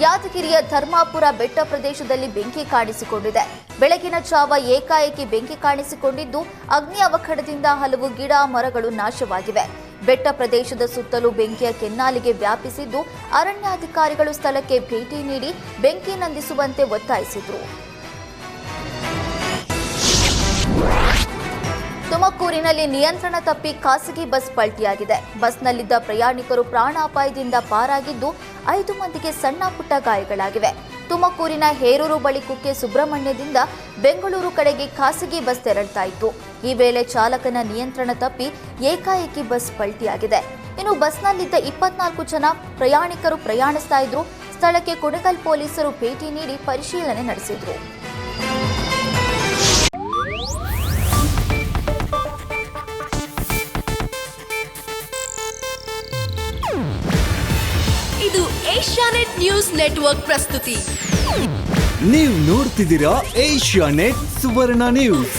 ಯಾದಗಿರಿಯ ಧರ್ಮಾಪುರ ಬೆಟ್ಟ ಪ್ರದೇಶದಲ್ಲಿ ಬೆಂಕಿ ಕಾಣಿಸಿಕೊಂಡಿದೆ. ಬೆಳಗಿನ ಜಾವ ಏಕಾಏಕಿ ಬೆಂಕಿ ಕಾಣಿಸಿಕೊಂಡಿದ್ದು, ಅಗ್ನಿ ಅವಘಡದಿಂದ ಹಲವು ಗಿಡ ಮರಗಳು ನಾಶವಾಗಿವೆ. ಬೆಟ್ಟ ಪ್ರದೇಶದ ಸುತ್ತಲೂ ಬೆಂಕಿಯ ಕೆನ್ನಾಲಿಗೆ ವ್ಯಾಪಿಸಿದ್ದು, ಅರಣ್ಯಾಧಿಕಾರಿಗಳು ಸ್ಥಳಕ್ಕೆ ಭೇಟಿ ನೀಡಿ ಬೆಂಕಿ ನಂದಿಸುವಂತೆ ಒತ್ತಾಯಿಸಿದರು. ತುಮಕೂರಿನಲ್ಲಿ ನಿಯಂತ್ರಣ ತಪ್ಪಿ ಖಾಸಗಿ ಬಸ್ ಪಲ್ಟಿಯಾಗಿದೆ. ಬಸ್ನಲ್ಲಿದ್ದ ಪ್ರಯಾಣಿಕರು ಪ್ರಾಣಾಪಾಯದಿಂದ ಪಾರಾಗಿದ್ದು, 5 ಮಂದಿಗೆ ಸಣ್ಣ ಪುಟ್ಟ ಗಾಯಗಳಾಗಿವೆ. ತುಮಕೂರಿನ ಹೇರೂರು ಬಳಿ ಕುಕ್ಕೆ ಸುಬ್ರಹ್ಮಣ್ಯದಿಂದ ಬೆಂಗಳೂರು ಕಡೆಗೆ ಖಾಸಗಿ ಬಸ್ ತೆರಳುತ್ತಾ ಇತ್ತು. ಈ ವೇಳೆ ಚಾಲಕನ ನಿಯಂತ್ರಣ ತಪ್ಪಿ ಏಕಾಏಕಿ ಬಸ್ ಪಲ್ಟಿಯಾಗಿದೆ. ಇನ್ನು ಬಸ್ನಲ್ಲಿದ್ದ 24 ಜನ ಪ್ರಯಾಣಿಕರು ಪ್ರಯಾಣಿಸ್ತಾ ಇದ್ರು. ಸ್ಥಳಕ್ಕೆ ಕುಣಿಗಲ್ ಪೊಲೀಸರು ಭೇಟಿ ನೀಡಿ ಪರಿಶೀಲನೆ ನಡೆಸಿದ್ರು. ಇದು ಏಷ್ಯಾನೆಟ್ ನ್ಯೂಸ್ ನೆಟ್ವರ್ಕ್ ಪ್ರಸ್ತುತಿ. ನೀವು ನೋಡ್ತಿದ್ದೀರಾ ಏಷ್ಯಾನೆಟ್ ಸುವರ್ಣ ನ್ಯೂಸ್.